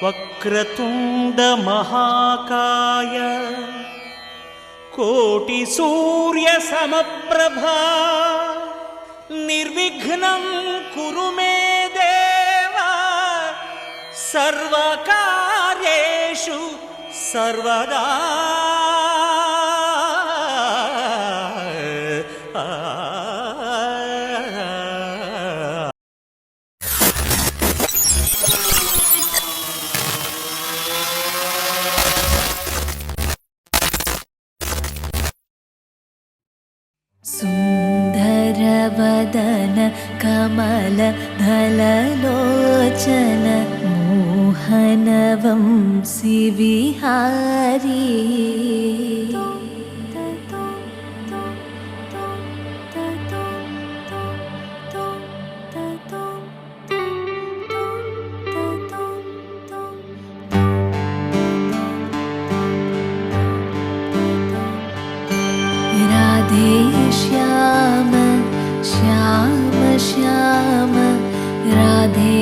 వక్రతుండ మహాకాయ కోటి సూర్య సమప్రభా నిర్విఘ్నం కురు మే దేవా సర్వకార్యేషు సర్వదా. సుందరవదన కమల ధలలోచన మోహనవంశీ విహారీ राधे श्याम श्याम श्याम राधे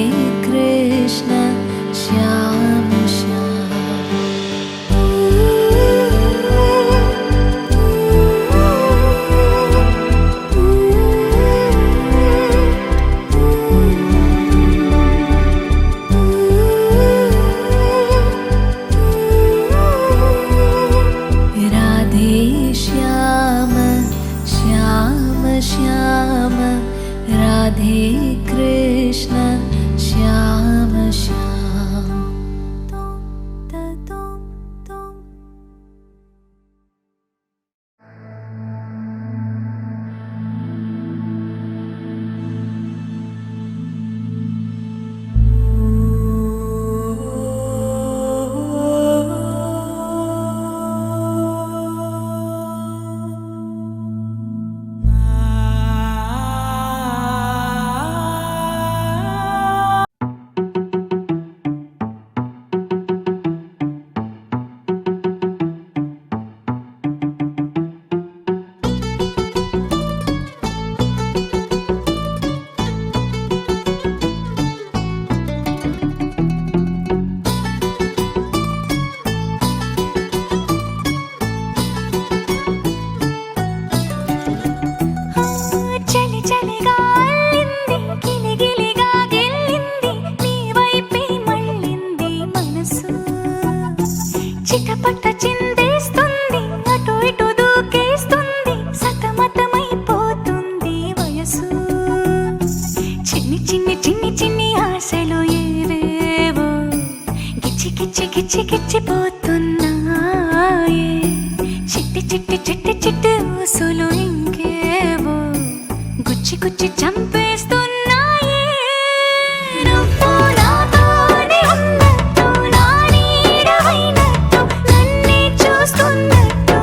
कृष्ण श्याम श्याम. राधे श्याम श्याम श्याम राधे कृष्ण श्याम श्याम. గిచ్చిపోతున్నాయే చిట్టి చిట్టి చిట్టి చిట్టి ఊసులు ఇంకేవో గుచ్చి గుచ్చి చంపేస్తున్నాయే. నువ్వు నాతోనే ఉన్నట్టు నా నీడవైనట్టు నన్నే చూస్తున్నట్టు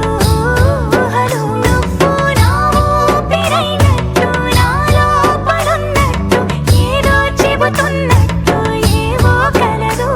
ఊహలు. నువ్వు నా ఊపిరైనట్టు నా లోపలున్నట్టు ఏదో చెబుతున్నట్టు ఏవో కలదు.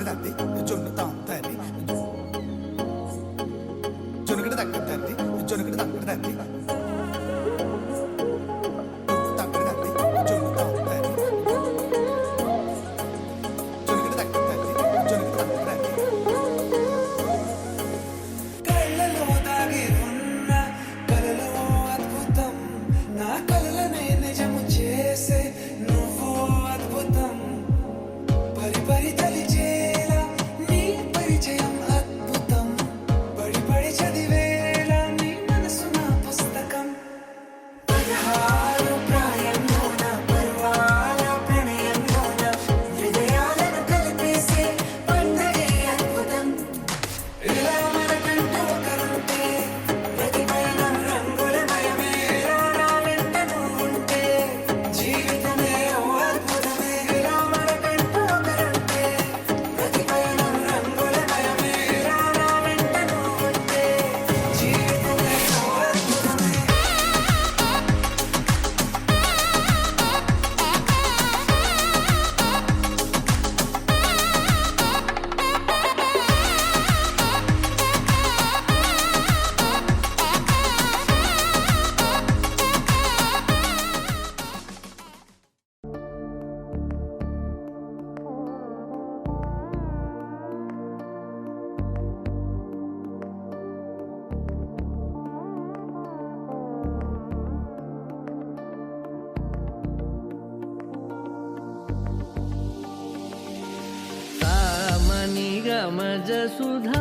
తంగడి తంది జొన్ను తాం తల్లి జొనుగడ తగ్గ తల్లి జొనుగడ తగ్గడ తల్లి తంగడి తంది జొన్ను తాం తల్లి జొనుగడ తగ్గ తల్లి జొనుగడ తగ్గడ తల్లి కళ్ళలో దాగి ఉన్న కలలో అద్భుతం నా కలలనే నిజము చేసే నువ్వు అద్భుతం పరి పరి తలిచేలా నీ పరిచయం అద్భుతం పడి పడి చదివేలా నీ మనసు నా పుస్తకం 16 ప్రాయంలోన పర్వాల ప్రణయంలోన హృదయాలను కలిపేసే పండగే అద్భుతం ఇలా మనకంటూ ఒకరుంటే ప్రతిపైన రంగుల మయమే ఇలా నా వెంట నువ్వుంటే జీవితమే ఓ అద్భుతమే ఇలా మనకంటూ ఒకరుంటే ప్రతిపైన రంగుల మయమే ఇలా నా వెంట నువ్వుంటే జీవితమే ఓ అద్భుతమే सामनिगमज सुधामय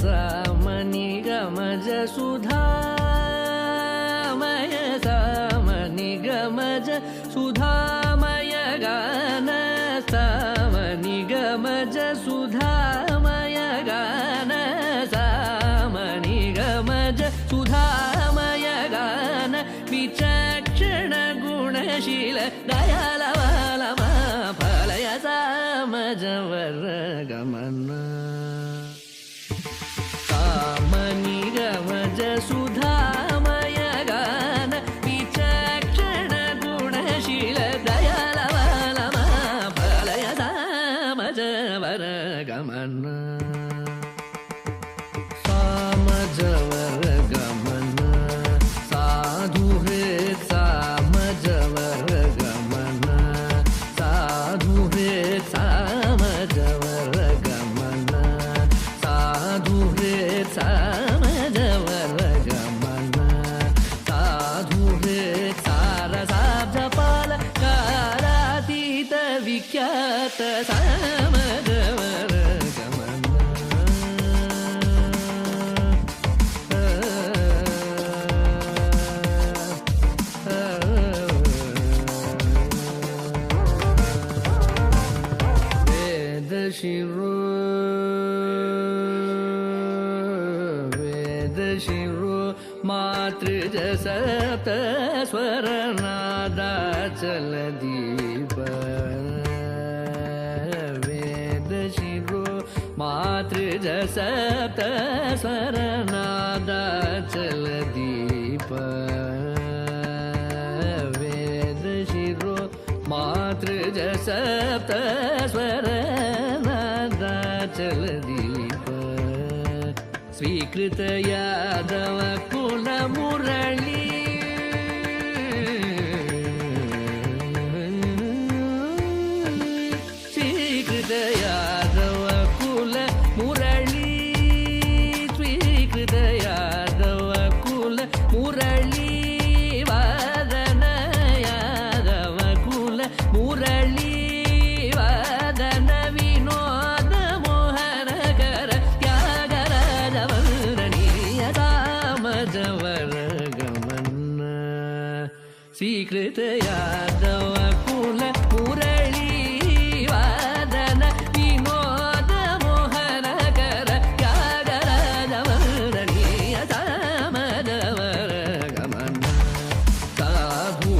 सामनिगमज सुधामय सामनिगमज सुधामय गान सामनिगमज सुधामय गान सामनिगमज सुधामय गान विचक्षण गुणशील दयालवालमा फलय सामजवर गमन सामनिगमज सुधामय गान विचक्षण गुणशील दयालवालमा फलय सामजवर गमन सामजवर गमन साधु हृत् सामजवर गमन साधु हृत् सामजवर गमन साधु हृत् सामजवर गमन साधु हृत् सारसाब्जपाल कारातीत विख्यात सामजवर गमन वेदशिरो वेदशिरो मातृज सप्त स्वरनादाचलदीप वेदशिरो मातृज सप्त स्वरनादाचलदीप वेदशिरो मातृज सप्त स्वरनादाचलदीप स्वीकृत यादव कुल मुरली स्वीकृत यादव कुल मुरली स्वीकृत यादव कुल मुरली वादन यादव कुल मुरली वादन विनोद मोहनकर त्यागराज वन्दनीय सामजवर गमन स्वीकृत यादव कुल मुरली वादन विनोद मोहनकर त्यागराज वन्दनीय सामजवर गमन साधु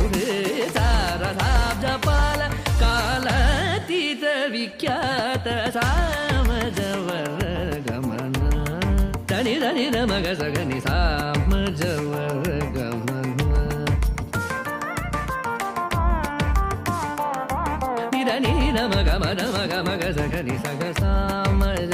सारसाब्जपाल कालातीत विख्यात सामजवर गमन तनि धनि मग सगनि सामजवर गमन మగ మద మగ మగ సగని సగ సామజ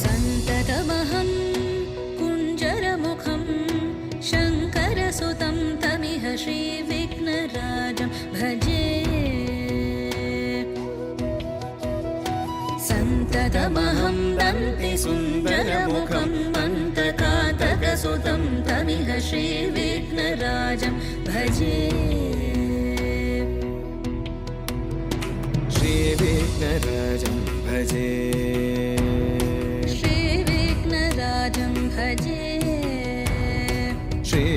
सन्ततमहं कुञ्जरमुखं शङ्करसुतं तमिह श्रीविघ्नराजं भजे सन्ततमहं दन्तिसुन्दरमुखं मन्तकातकसुतं तमिह श्रीविघ्नराजं भजे श्रीविघ्नराजं भजे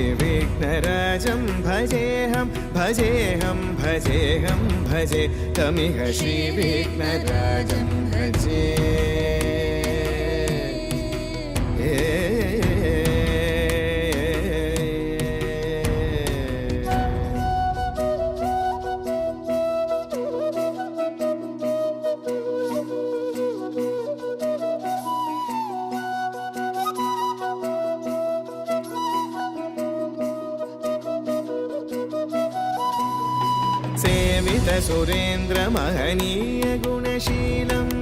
श्रीविघ्नराजं भजेऽहं भजेऽहं भजेऽहं भजे तमिह श्रीविघ्नराजं भजे सेवित सुरेन्द्र महनीय गुणशीलम्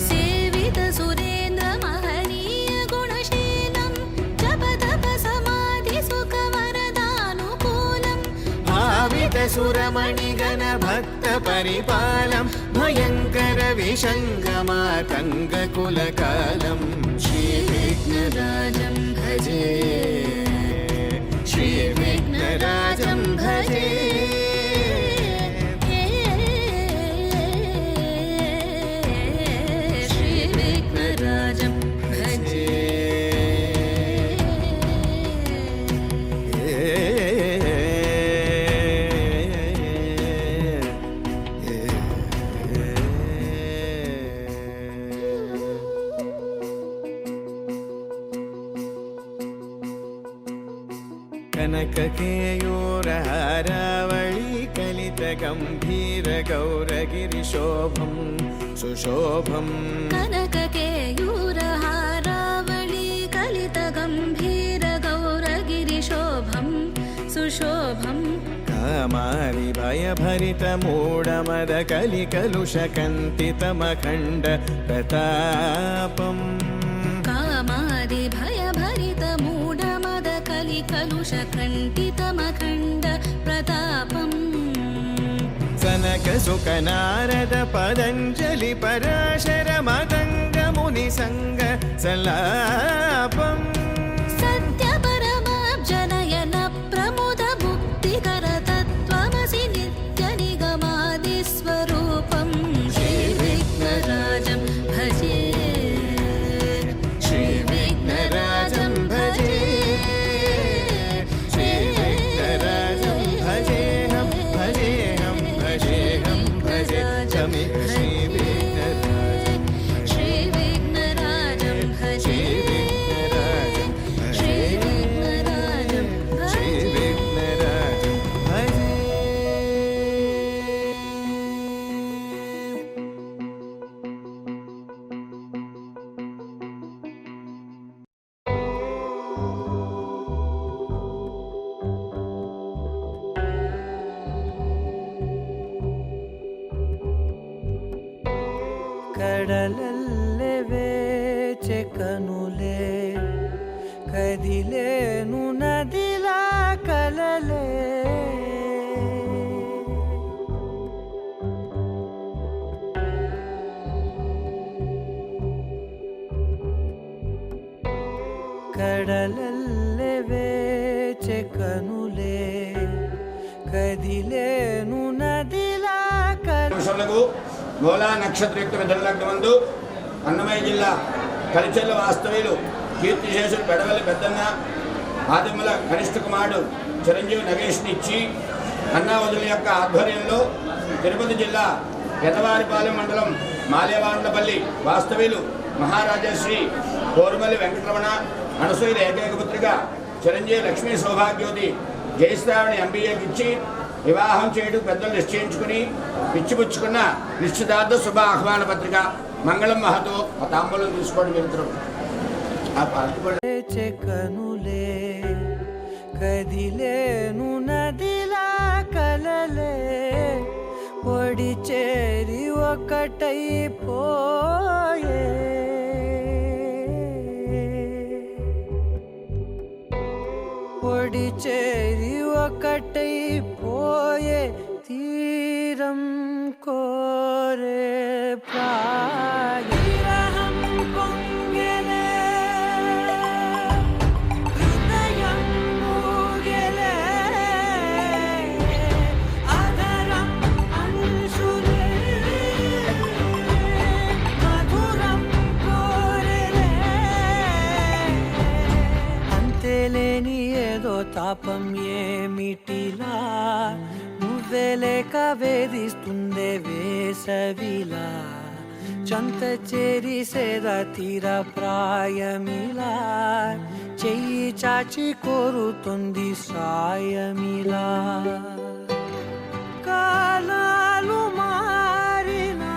सेवित सुरेन्द्र महनीय गुणशीलं जपतप समाधि सुखवरदानुकूलम् भावित सुरमणिगण भक्त परिपालं भयङ्कर विशङ्गमातङ्ग कुलकालम् श्रीविघ्नराजं भजे श्रीविघ्नराजं भजे श्रीविघ्नराजं भजे कनककेयूरहारावळी कलितगम्भीरगौरगिरिशोभं सुशोभम् कनककेयूरहारावळी कलितगम्भीरगौरगिरिशोभं सुशोभम् कामारि भयभरितमूढमदकलिकलुषकन्तितमखण्ड प्रतापम् कामादिभयभरितमूढमदकलिकलुषकण्टितमखण्ड प्रतापम् सनकसुकनारद पतञ्जलि पराशर मतङ्ग मुनिसङ्ग सल्लापम् सत्यपरमाब्जनयन प्रमुद मुक्तिकर तत्त्वमसि नित्यनिगमादिस्वरूपं श्रीविघ्नराजं भजे श्रीविघ्नराजं भजे श्रीविघ्नराजं भजेऽहं भजेऽहं भजेऽहं भजे तमिह श्रीविघ्नराजं श्रीविघ्नराजं भजे श्रीविघ्नराजं श्रीविघ्नराजं भजे ಕಡಲಲ್ಲೇ ವೇಚೆ ಕನುಲೆ ಕದಿಲೇನು ನದಿಲ ಕಲಲೆ కడలల్లే వేచే కనులే కదిలేను నదిలా నిమిషములకు మూలా నక్షత్రయుక్త మిథునలగ్నమందు అన్నమయ్య జిల్లా కలిచెల్ల వాస్తవ్యులు కీర్తిశేషుడు పెడవల్లి పెద్దన్న ఆదిమల కనిష్ఠ కుమారుడు చిరంజీవి నగేష్ని ఇచ్చి అన్నావదుల యొక్క ఆధ్వర్యంలో తిరుపతి జిల్లా పెదవారిపాలెం మండలం మాలేవాండ్లపల్లి వాస్తవ్యులు మహారాజశ్రీ కోరుమల్లి వెంకటరమణ అనసూయ ఏకైక పుత్రిక చిరంజీవి లక్ష్మీ సౌభాగ్యోతి జయశ్రావణి ఎంబీఏకి ఇచ్చి వివాహం చేయడం పెద్దలు నిశ్చయించుకుని పిచ్చిపుచ్చుకున్న నిశ్చితార్థ శుభ ఆహ్వాన పత్రిక మంగళం మహతో ఆ తాంబూలం తీసుకోవడం వెళ్తారు. ఆ పార్టీ కనులే కదిలేను నదిలా కలలే ఒడి చేరి ఒకటైపోయే ఒడి చేరి ఒకటైపోయే తీరం కోరే ప్రాయం పొంగెలే హృదయం మూగెలే అధరం అంశులే మధురం కోరెలే అంతేలేని ఏదో తాపం ఏమిటిలా నువ్వే లేక వేధిస్తుందే వేసవిలా చంత చేరి సేద తీర ప్రాయమిలా చెయ్యి చాచి కోరుతుంది సాయమిలా కాలాలు మారినా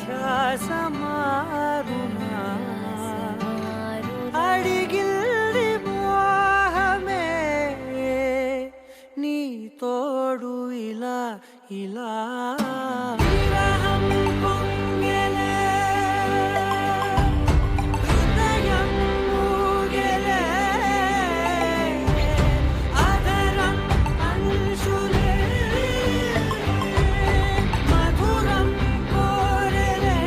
ధ్యాస మారునా అడిగిల్ది మోహమే నీ తోడు ఇలా ఇలా విరహం పొంగెలే హృదయం మూగెలే అధరం అంశులే మధురం కోరెలే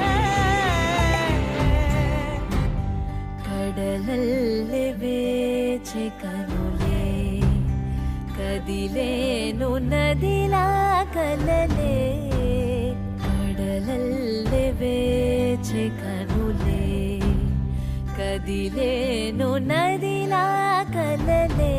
కడలల్లె వేచె కనులే కదిలేను నదిలా కలలే కడలల్లె వేచె కనులే కదిలేను నదిలా కలలే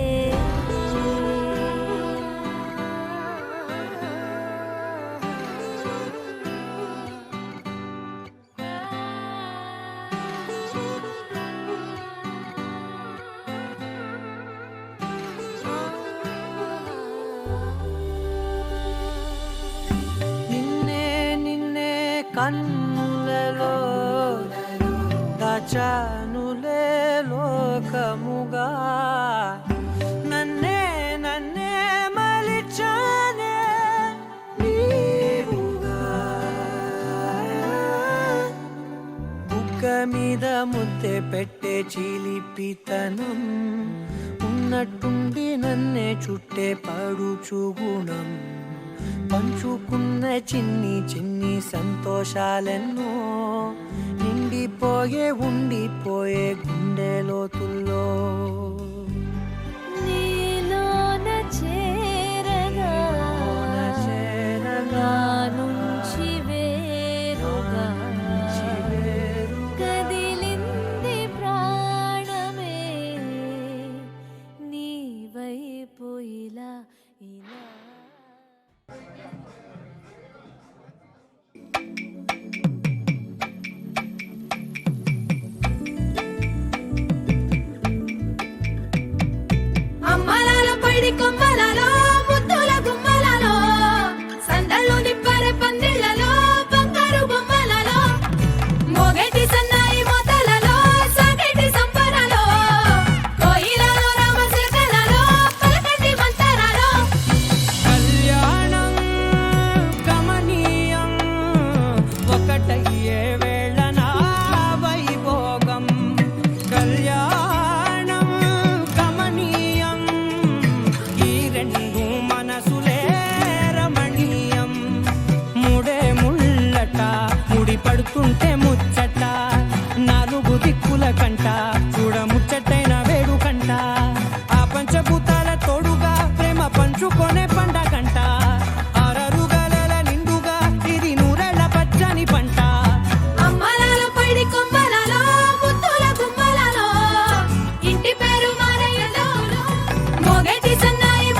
నిన్నే నిన్నే కన్నులలో దాచానులే లోకముగా నన్నే నన్నే మలిచానే నీవుగా బుగ్గ మీద ముద్దె పెట్టే చిలిపితనం ఉన్నట్టుండి నన్నే చుట్టే పడుచు గుణం పంచుకున్న చిన్ని చిన్ని సంతోషాలెన్నో నిండిపోయే ఉండిపోయే గుండె లోతుల్లో నీలోన చేరగా చేరగా నుంచి వేరుగా కదిలింది ప్రాణమే నీ వైపు ఇలా ఇలా అమ్మలాల పైడి కొమ్మలలో ముద్దుల గుమ్మలలో సందళ్ళు నిప్పరె పందిళ్లలో బంగారు బొమ్మలలో మోగేటి సన్నాయి మొదలలో సాగేటి సంపరలో కోయిలలో రామశిల్కలలో పలకటి మంతరాలో కళ్యాణం గమనీయం ఒకటయ్యే వేళ నా వైభోగం కళ్యాణం గమనీయం ఈ రెండు మనసులే రమణీయం ముడే ముళ్ళట ముడి పడుతుంటే ముచ్చట నాలుగు దిక్కుల కంట చూడ ముచ్చటైన వేడుకంట ఆ పంచభూతాల తోడుగా ప్రేమ పంచుకొనే పండగంట అరరుగలల నిండుగా ఇది నూరెళ్ళ పచ్చని పంట అమ్మలాల పైడి కొమ్మలలో ముద్దుల గుమ్మలలో ఇంటి పేరు మారయ్యలో మోగేటి సన్నాయి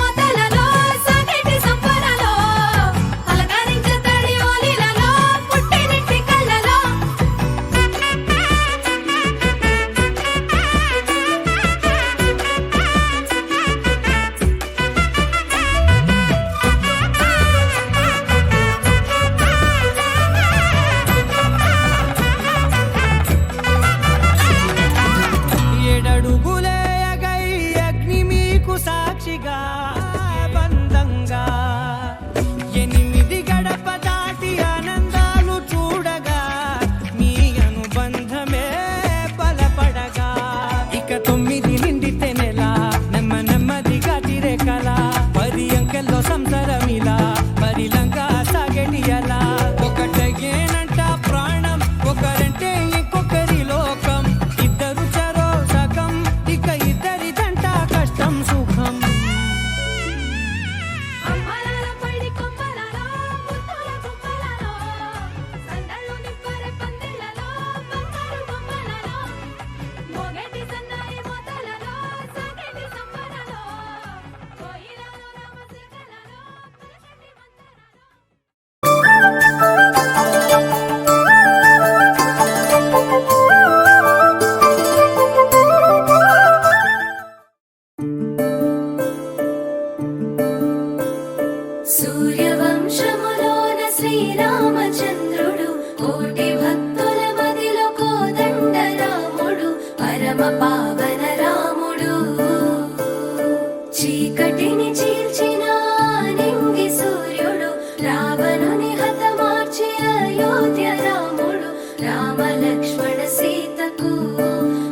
రామ లక్ష్మణ సీతకు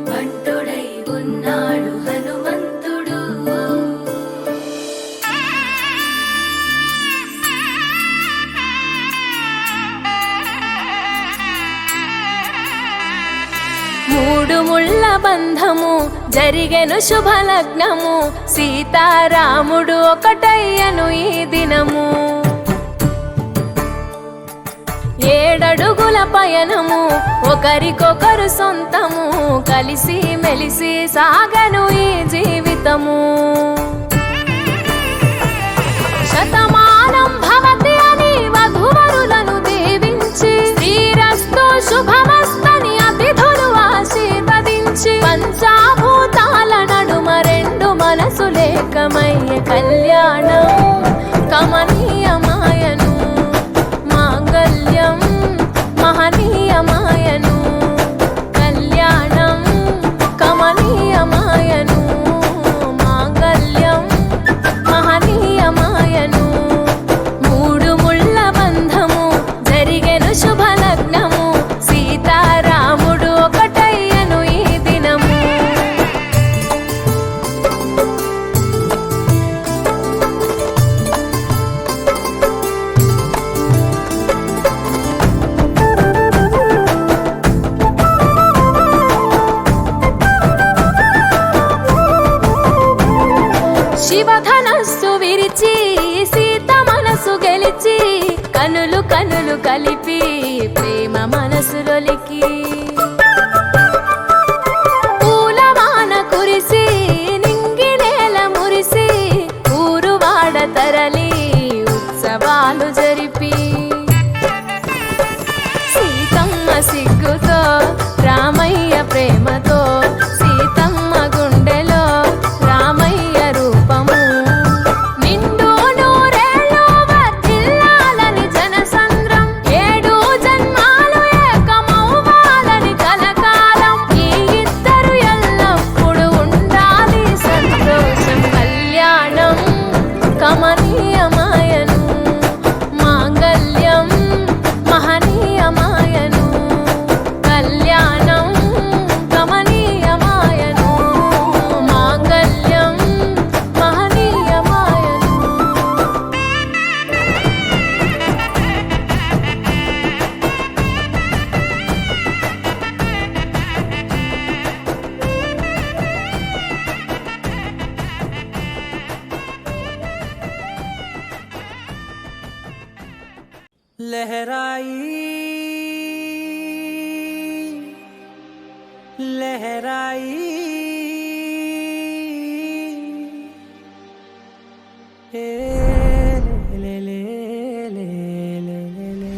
బంటుడై ఉన్నాడు హనుమంతుడు. మూడు ముళ్ళ బంధము జరిగెను శుభలగ్నము, సీతారాముడు ఒకటయ్యను ఈ దినము. 7 అడుగుల పయనము ఒకరికొకరు సొంతము, కలిసి మెలిసి సాగను ఈ జీవితము. శతమానం భవతి అని వధువరులను దీవించి, శ్రీరస్తు శుభమస్తని అతిథులు ఆశీర్వదించి, పంచాభూతాల నడుమ 2 మనసులేకమయ్య కళ్యాణం కమనీయమాయను, మాంగళ్యం మహనీయమాయను. కళ్యాణం కమనీయమాయను, మాంగళ్యం మహనీయమాయను. 3 ముళ్ళ బంధము జరిగెను శుభలగ్నము, సీతారాముడు ఒకటయ్యను ఈ దినము. శివధనస్సు విరిచి సీత మనసు గెలిచి, కనులు కనులు కలిపి ప్రేమ మనసులొలికి, పూలవాన కురిసి నింగి నేల మురిసి, ఊరువాడ తరలి ఉత్సవాలు జరిపి, సీతమ్మ సిగ్గుతో రామయ్య ప్రేమతో, సీతమ్మ గుండెలో రామయ్య రూపము. నిండు నూరేళ్ళు వర్ధిల్లాలని జనసంద్రం, 7 జన్మాలు ఏకమవ్వాలని కలకాలం, ఈ ఇద్దరు ఎల్లప్పుడూ ఉండాలి సంతోషం. కళ్యాణం కమనీయమాయను, మాంగళ్యం మహనీయమాయను. కళ్యాణం కమనీయమాయను, మాంగళ్యం మహనీయమాయను. लहराई लहराई ए ले ले ले ले ले ले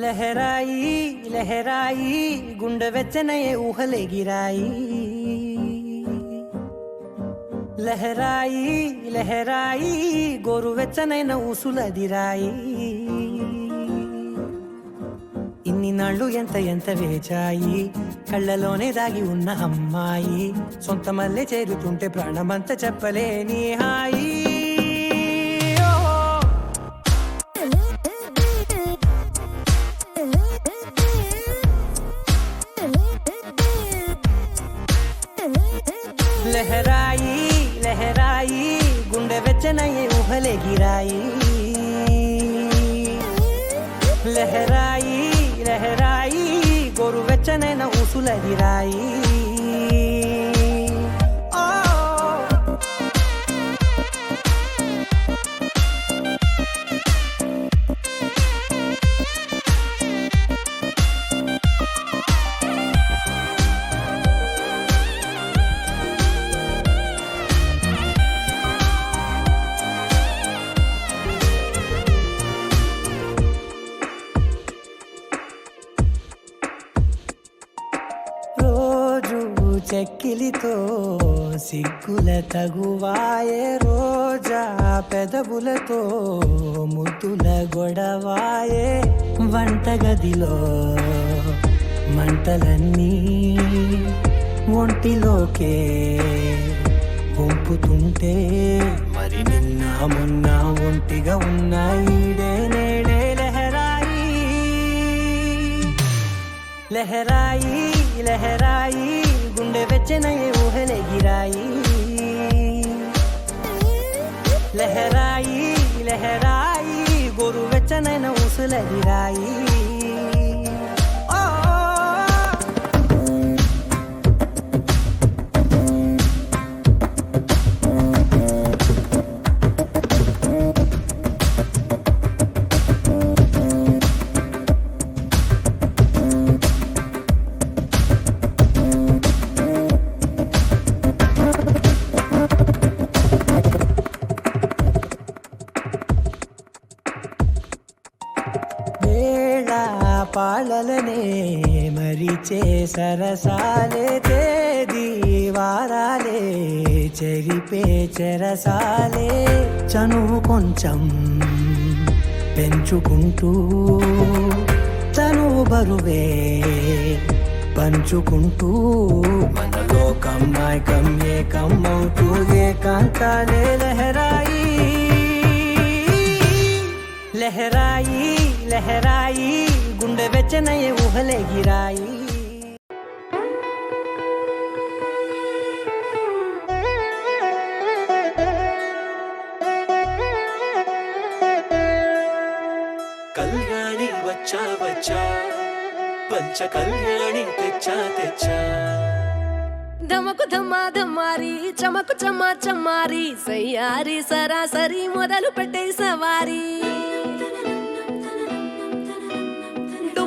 లహరాయి లహరాయి గుండె వెచ్చనయే ఊహలే గిరాయి. లహరాయి లహరాయి గోరువెచ్చనైన ఊసులదిరాయి. ఇన్ని నాళ్ళు ఎంత ఎంత వేచాయి, కళ్ళలోనే దాగి ఉన్న అమ్మాయి, సొంత మల్లె చేరుతుంటే ప్రాణమంత చెప్పలేని హాయి. లహరాయి లహరాయి గుండె వెచ్చనయ్యే ఊహలే గిరాయి. లహరాయి లహరాయి గోరువెచ్చనైన ఊసులదిరాయి. చెక్కిలితో సిగ్గుల తగువాయే, రోజా పెదవులతో ముద్దుల గొడవాయే. వంటగదిలో మంటలన్నీ ఒంటిలోకే ఊపుతుంటే మరి నిన్న మొన్న ఒంటిగా ఉన్న ఈడే నేడే లహరాయి లహరాయి లహరాయి గుండె వెచ్చనయే ఊహలెగిరాయి లహరాయి లహరాయి గోరు వెచ్చనైన ఊసులెగిరాయి పాలలనే మరిచే సరసాలే తేదీ వారాలే చెరిపే చెరసాలే చనువు కొంచెం పెంచుకుంటూ చనువు బరువే పంచుకుంటూ మనలో కమ్మాయికం ఏకమవుతూ ఏకాంతాలే లహరాయి లహరాయి లహరాయి గుండె వెచ్చనయే ఊహలెగిరాయి కళ్యాణి వచ్చా వచ్చా పంచ కళ్యాణి తెచ్చా తెచ్చా ధమకు ధమ్మా ధమ్మారి చమకు చమ్మా చమ్మారి సయ్యారి సరాసరి మొదలు పెట్టే సవారీ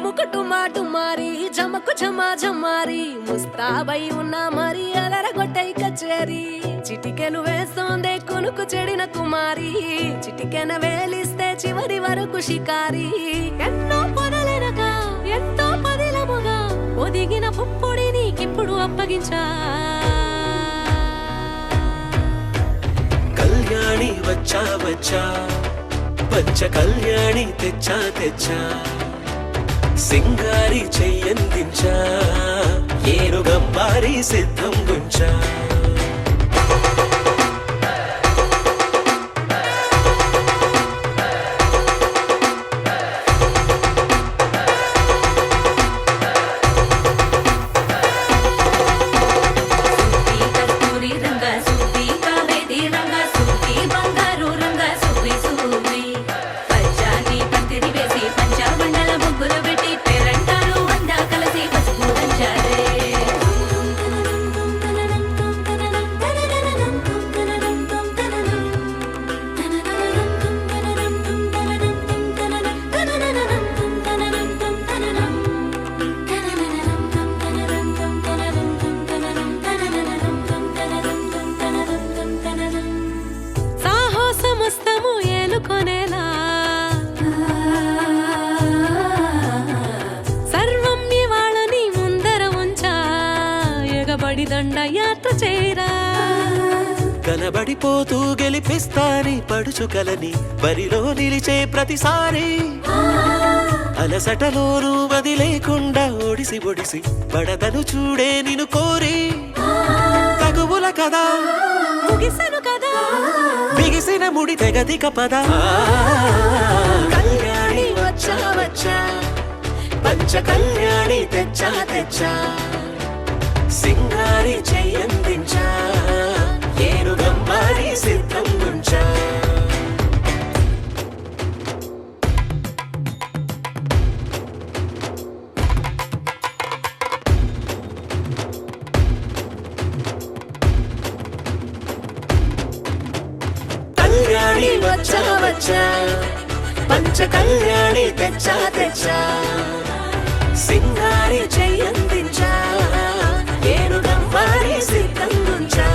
డుముకు టుమా టుమారి జమకు ఝమా ఝమారి ముస్తాబై ఉన్నా మరి అలరగొట్టై కచేరి చిటికెలు వేస్తోందే కునుకు చెడిన కుమారి చిటికెన వేలిస్తే చివరి వరకు షికారి ఎన్నో పొదలెనగా ఎంతో పదిలముగా ఒదిగిన పుప్పొడి నీకిప్పుడు అప్పగించా కళ్యాణి వచ్చా వచ్చా పంచ కళ్యాణి తెచ్చా తెచ్చా సింగారి చెయ్యందించా ఏనుగంబారి సిద్ధం గుంచా దండయాత్ర చేరా కనబడిపోతూ గెలిపిస్తాని పడుచుకలని బరిలో నిలిచే ప్రతిసారి అలసటలోనూ మది లేకుండా ఒడిసి ఒడిసి పడతను చూడే నిన్ను కోరి తగువుల కదా ముగిసెను కదా బిగిసిన ముడి తెగదిక పద కళ్యాణి వచ్చా వచ్చా పంచ కళ్యాణి తెచ్చా తెచ్చా సింగారి చెయ్యందించా ఏనుగంబారి సిద్ధం గుంచా కళ్యాణి వచ్చా వచ్చా పంచ కళ్యాణి తెచ్చా తెచ్చా సింగారి చెయ్యందించా ఏనుగంబారి సిద్ధం గుంచా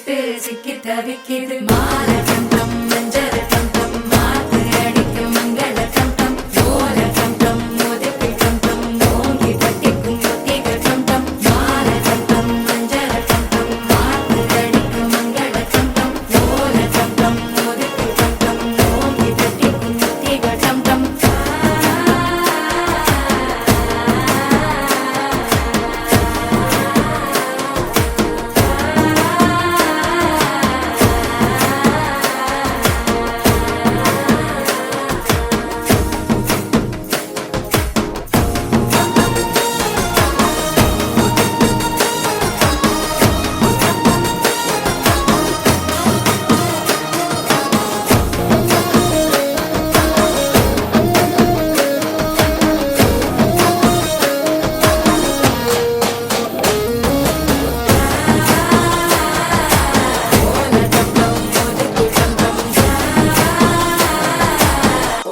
சிட்டு சிக்கி தவிக்குது மால டம் டம் மஞ்சள் டம் டம் மாத்து அடிக்க மங்கள டம் டம் ஓல டம் டம் மோதிக்கு டம் டம் ஓங்கி தட்டிக்கும் முத்திக டம் டம் மால டம் டம் மஞ்சள் டம் டம் மாத்து அடிக்க மங்கள டம் டம் ஓல டம் டம் மோதிக்கு டம் டம் ஓங்கி தட்டிக்கும் முத்திக டம் டம்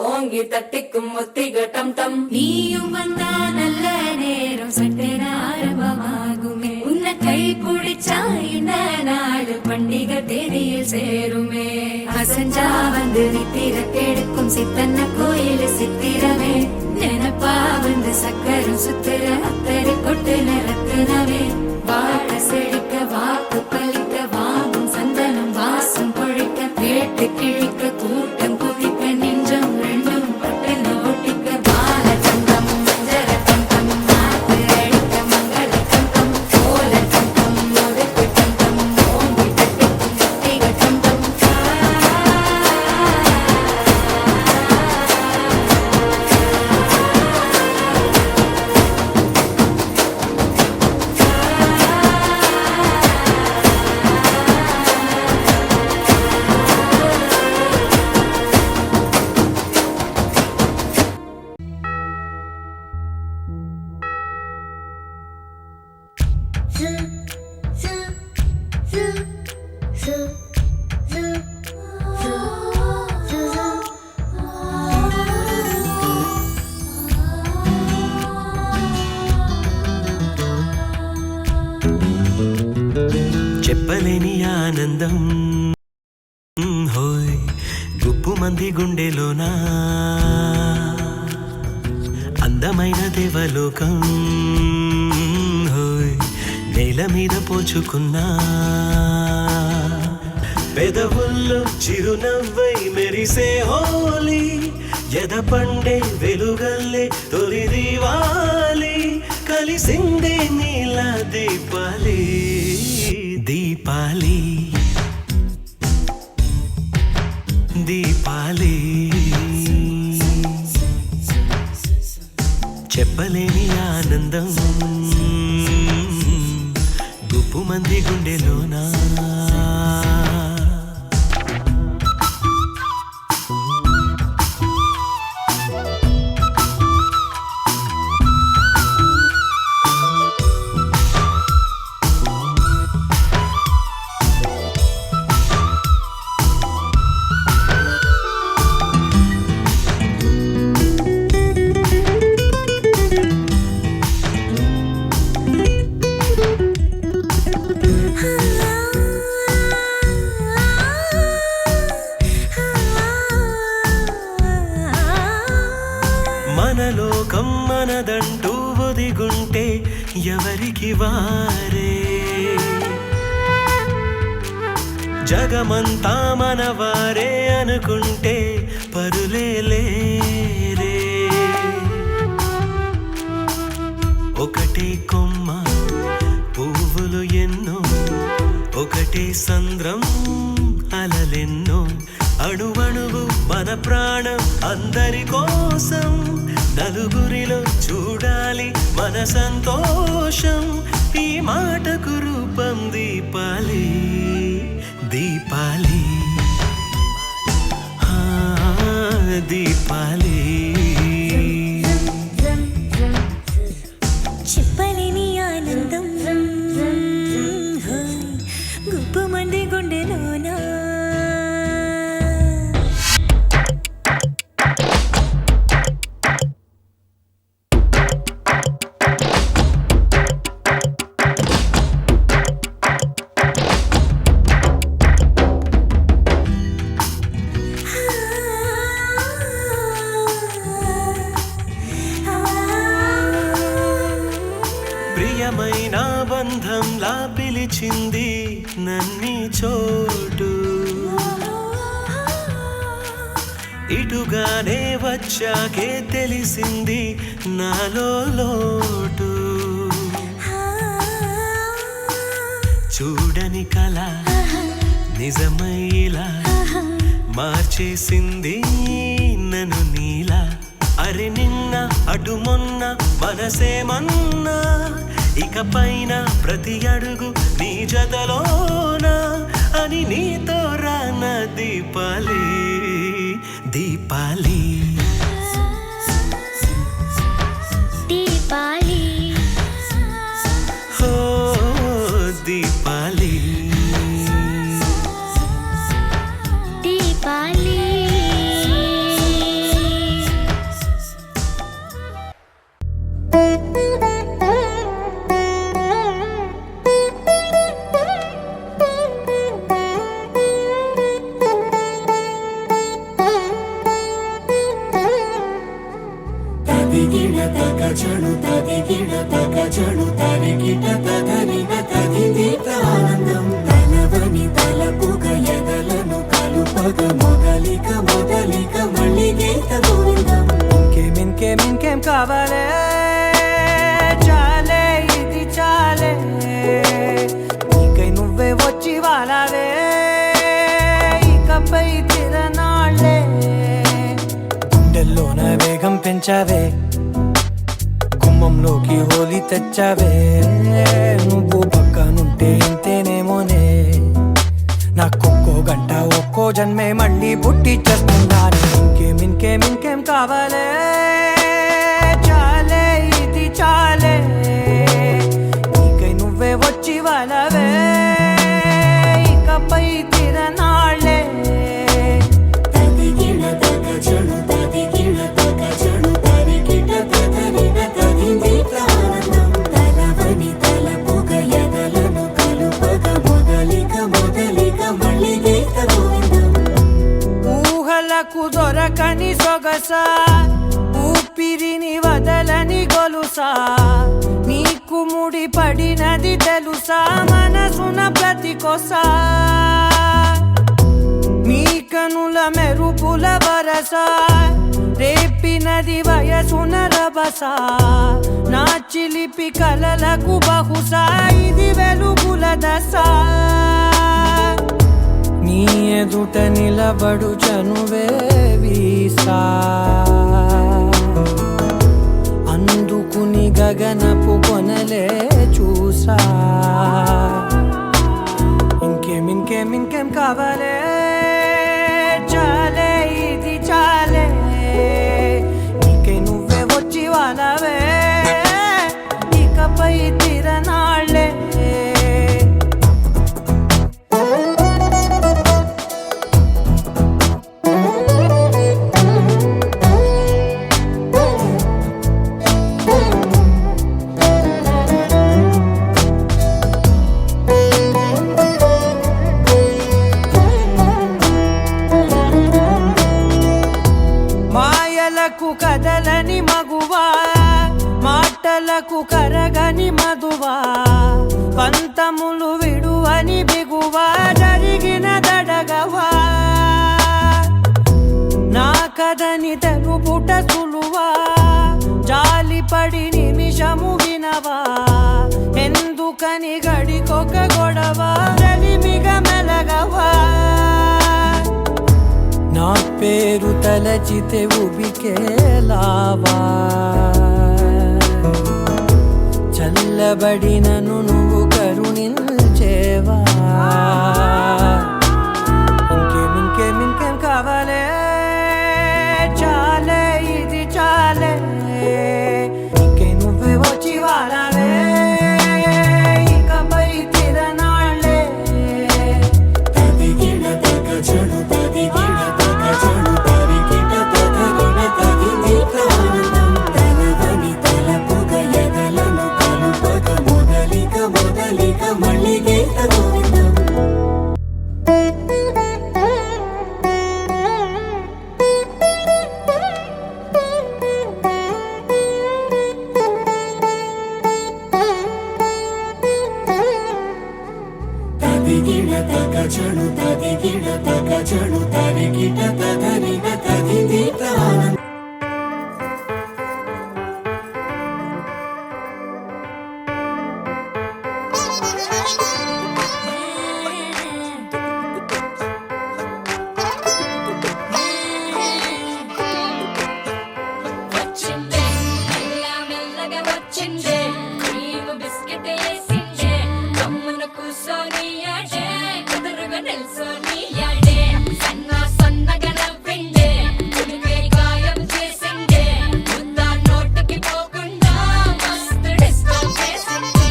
ஓங்கி தட்டிக்கும் முத்திக டம் டம் நீயும் வந்தா நல்ல நேரம் சட்டென ஆரம்பமாகுமே உன்னை கை பிடிச்சா இந்த நாடு பண்டிகை தேதியில் சேருமே அசஞ்சா வந்து நித்திர கெடுக்கும் சித்தன்ன கோயில் சித்திரமே நினப்பா வந்து சக்கரம் சுத்துற அத்தரை கொட்டு நிறத்துனவே வாழ செழிக்க வாக்கு பலிக்க வாங்கும் சந்தனம் வாசம் பொழிக்க கேட்டு கிழிக்க கூட்டம் குதிக்க நெஞ்சம் ரெண்டும் பட்டு நோட்டிக்க பால தங்கம் மஞ்சள் தங்கம் மாத்து அடிக்க மங்கள தங்கம் கோல தங்கம் முறுக்கு தங்கம் ஓங்கி தட்டிக்கும் முத்திக தங்கம் చెప్పలేని ఆనందం హోయ్ గుప్పు మంది గుండెలోనా అందమైన దేవలోకం హోయ్ నేల మీద పోచుకున్నా పెదవుల్లో చిరునవ్వై మెరిసే హోలీ ఎద పండే వెలుగల్లే తొలి దీవాలి కలిసిందే నీల దీపాలి దీపాలి దీపాలి చెప్పలేని ఆనందం గుప్పు మంది గుండెలోనా మనలోకం మనదంటూ ఒదిగుంటే ఎవరికి వారే జగమంతా మనవారే అనుకుంటే పరులే లేరే ఒకటే కొమ్మ పువ్వులు ఎన్నో ఒకటే సంద్రం అలలెన్నో అణువణువు మన ప్రాణం అందరి కోసం నలుగురిలో చూడాలి మన సంతోషం ఈ మాటకు రూపం దీపాలి దీపాలి దీపాలి చెప్పలేని ఆనందం గుప్పు మంది గుండెలోనా ఇటుగానే వచ్చాకే తెలిసింది నాలో లోటు చూడని కళ నిజమైలా మార్చేసింది నన్ను నీలా అరి నిన్న అటు మొన్న మనసేమన్నా ఇక పైన ప్రతి అడుగు నీ జతలోనా అని నీతో రాన దీపాలి దీపాలి దీపాలి ఓ దీపాలి దీపాలి తదిగిడ తగ చణు తదిగిడ తగ చణు తరిగిట తదరిన తదిదీత ఆనందం తలవని తలపుగ ఎదలను కలుపగ మొదలిక మొదలిక మళ్ళీ గీత గోవిందం ఇంకేం కావాలే చాలే ఇది చాలే నీకై నువ్వే వచ్చి వాలావే ఇకపై తిరనాళ్ళే గుండెల్లోన వేగం పెంచావే గుమ్మంలోకి హోలీ తెచ్చావే నువ్వు పక్కనుంటే ఇంతేనేమోనే నాకొక్కో గంట ఒక్కో జన్మే మళ్ళీ పుట్టి చేస్తున్నాను ఇంకేం కావాలే చాలే ఇది చాలే నీకై నువ్వే వచ్చి వాళ్ళవే ఇకపై తిరనాళ్ళే తదిగిడ తగ చణు తదిగిడ తగ చణు తరిగిట తదరిన తదిదీత ఆనందం తలవని తలపుగ ఎదలను కలుపగ మొదలిక మొదలిక మళ్ళీ గీత గోవిందం ఊహలకు దొరకని సొగసా ఊపిరిని వదలని గొలుసా నీకు ముడి పడినది తెలుసా మనసున ప్రతి కొసా నీ కనుల మెరుపుల వరస రేపినది వయసున రభస నా చిలిపి కలలకు బహుశా ఇది వెలుగుల దశ నీ ఎదుట నిలబడు చనువే వీసా అందుకుని గగనపు కొనలే చూసా ఇంకేం కావాలే చాలే ఇది చాలే నీకై నువ్వే వచ్చి వాళ్ళవే ఇకపై తిరనాళ్ళే మాయలకు కదలని మగువా మాటలకు కరగని మధువా పంతములు విడువని బిగువా జరిగిన దడగవా నా కదని తెలుపుట సులువా జాలిపడి నిమిషము వినవా ఎందుకని గడికొక గొడవ రలిమిగ మెలగవా నా పేరు తలచితే ఉబికేలావా చల్లబడినను నువ్వు కరుణించేవా ఇంకేం కావాలే చాలే ఇది చాలే నీకై నువ్వే వచ్చి వారాలే ఇకపై తిరనాళ్ళే తదిగిడ తగ చణు తదిగిడ తగ చణు తరిగిట తదరిన తదిదీత ఆనందం తలవని తలపుగ ఎదలను కలుపగ మొదలిక మొదలిక మళ్ళీ గీత గోవిందం తదిగిడ తగ చణు తదిగిడ తగ చణు తరిగిట తదరిన తది తగిదీత ఆనందం వచ్చిందే మెల్ల మెల్లగా వచ్చిందే క్రీమ్ బిస్కెట్ వేసిందే గమ్మున కూసోని యాడే కుదురుగా నిల్సోని యాడే సన్న సన్నగా నవ్విందే కుడికే గాయం చేసిందే ముద్ద నోటికి పోకుండా మస్తు డిస్టర్బ్ చేసిందే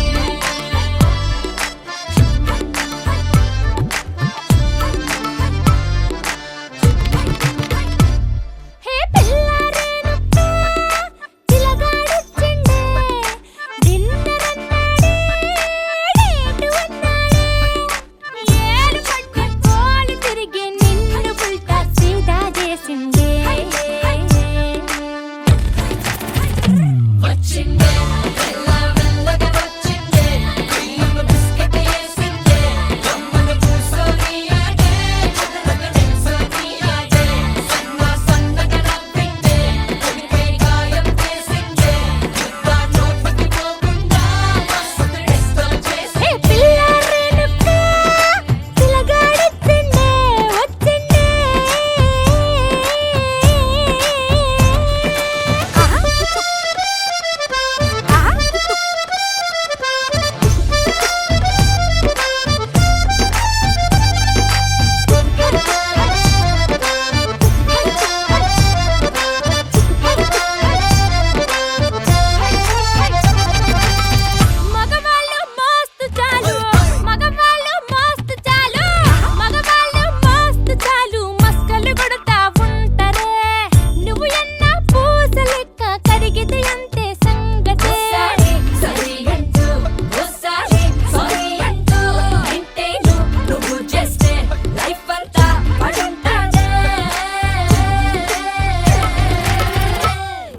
హే పిల్లారేనప్ప చిలగాడొచ్చిండే డిన్నర్ అన్నాడే డేటు అన్నాడే ఏడు పట్టు కోలు తిరిగి నిన్ను ఉల్టా సీదా చేసిందే వచ్చిందే మెల్ల మెల్లగా వచ్చిందే క్రీమ్ బిస్కెట్ వేసిందే గమ్మున కూసోని యాడే కుదురుగా నిల్సోని యాడే సన్న సన్నగా నవ్విందే కుడికే గాయం చేసిందే ముద్ద నోటికి పోకుండా మస్తు డిస్టర్బ్ చేసిందే హే పిల్లారేనప్ప పిల్లగాడొచ్చిండే వచ్చిండే మగవాళ్ళు మస్తు చాలు మగవాళ్ళు మస్తు చాలు మగవాళ్ళు మస్తు చాలు మస్కలు కొడతా ఉంటారే నువ్వు ఎన్న పూస లెక్క కరిగితే అంతే సంగతే సరి అంటూ ఓసారి సారీ అంటూ వింటేను నువ్వు చేస్తే లైఫ్ అంతా పడుంటాడే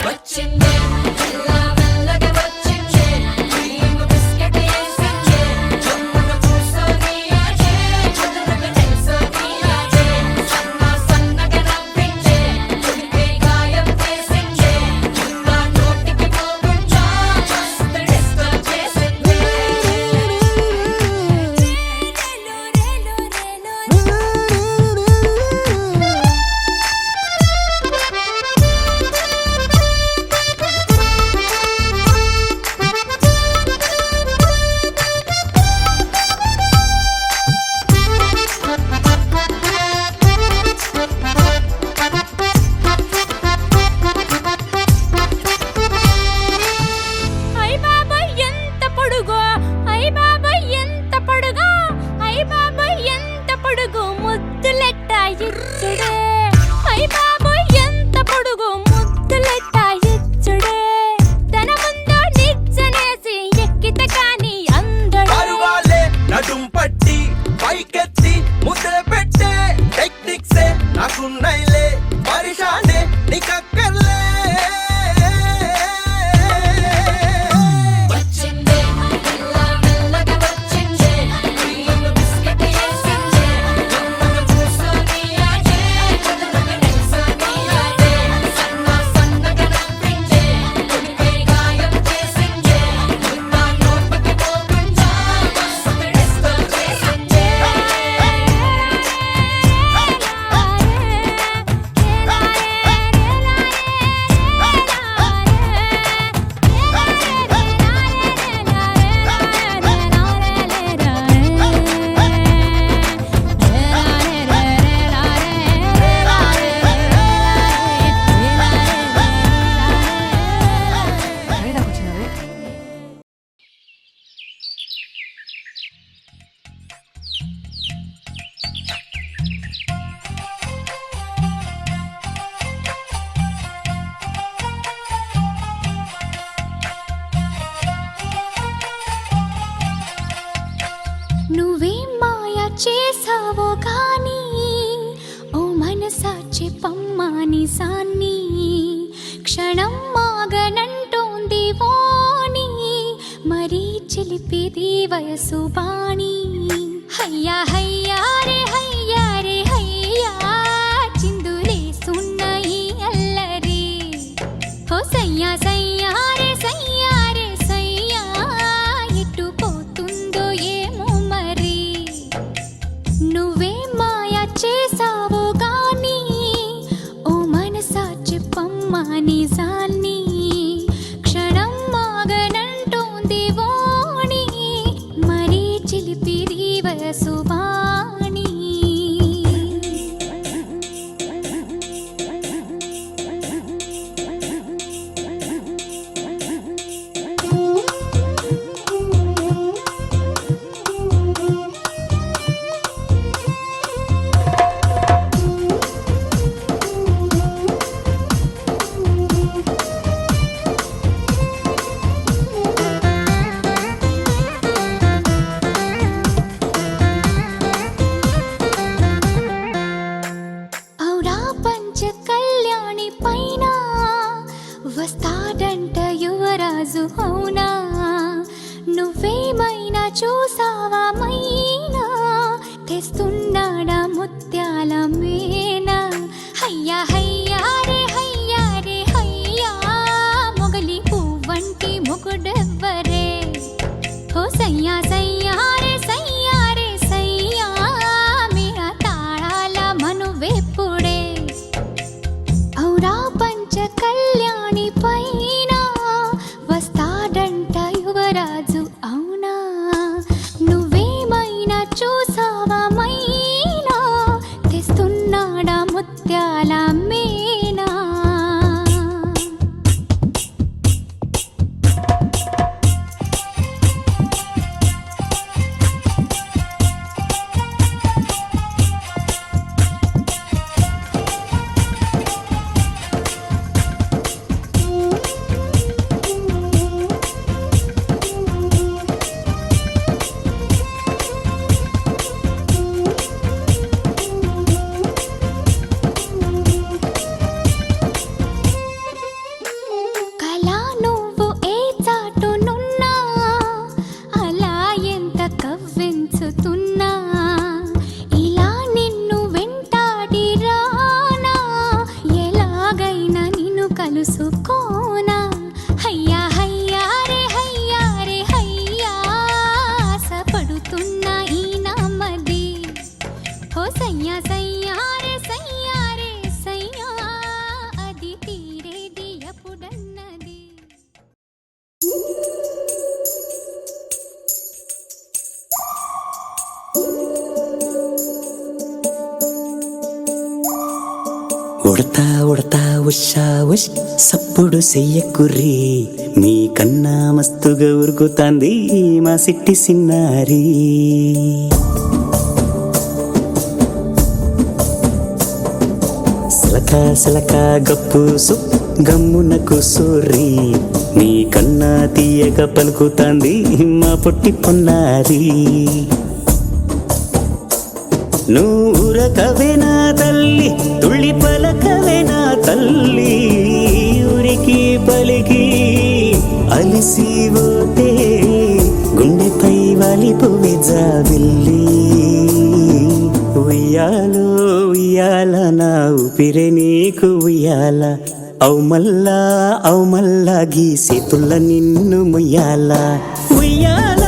వచ్చిందే మెల్ల మెల్లగా వచ్చిందే క్రీమ్ బిస్కెట్ వేసిందే గమ్మున కూసోని యాడే కుదురుగా నిల్సోని యాడే సన్న సన్నగా నవ్విందే కుడికే గాయం చేసిందే ముద్ద నోటికి పోకుండా మస్తు డిస్టర్బ్ చేసిందే ఐ బాబాయ్ ఎంత పొడుగో ఐ బాబాయ్ ఎంత పొడుగో ఐ బాబాయ్ ఎంత పొడుగు ముద్దులెట్ట ఇచ్చుడే ఐ బాబాయ్ ఎంత పొడుగు ముద్దులెట్ట ఇచ్చుడే తన ముందు నిచ్చనేసి ఎక్కితే కాని అందడు పరువాలే నడుం పట్టి పైకెత్తి ముద్ర పెట్టే టెక్నిక్సే నాకున్నైలే పరిశానే నీకక్కర్లే వచ్చిందే మెల్ల మెల్లగా వచ్చిందే క్రీమ్ బిస్కెట్ వేసిందే గమ్మున కూసోని యాడే కుదురుగా నిల్సోని యాడే సన్న సన్నగా నవ్విందే కుడికే గాయం చేసిందే ముద్ద నోటికి పోకుండా మస్తు డిస్టర్బ్ చేసిందే నువ్వేం మాయా చేసావో కానీ ఓ మనసా చెప్పమ్మాని సాన్ని క్షణం మాగనంటోంది వాణి మరీ చిలిపిది వయసు బాణి హయ్యా హయ్యా రే హయ్యా రే హయ్యా చిందులేసున్న ఈ అందాల మేనా. కళ నువ్వు ఏ చాటునున్నా, అలా ఎంత కవ్వించుతున్నా, ఇలా నిన్ను వెంటాడి రానా, ఎలాగైనా నిన్ను కలుసుకోనా. హయ్యా హయ్యా రే హయ్యా రే హయ్యా, ఆశపడుతున్నా ఈ నామది. ఓ సయ్యా సయ్యా రే సయ్యా రే సయ్యా, అది తీరేది ఎప్పుడన్నది. ఉడతా ఉడతా ఉషా ఉష్ సప్పుడు చెయ్యకుర్రి, మీ కన్నా మస్తుగా ఉరుకుతాంది మా సిట్టి సిన్నారి. సిలక సిలక గప్పుసు గమ్మున కూసోర్రి, మీ కన్నా తీయగా పలుకుతాంది మా పొట్టి పొన్నారి. నూరకవేనా తల్లి తుళ్ళి పలకవేనా తల్లి, ఊరికి పలికి అలిసిపోతే గుండెపై వాలిపోవే జాబిల్లి. ఉయ్యాలో ఉయ్యాల నా ఊపిరే నీకు ఉయ్యాల, అవు మల్లా గీ సేతుల్ల నిన్ను ముయ్యాల. ఉయ్యాల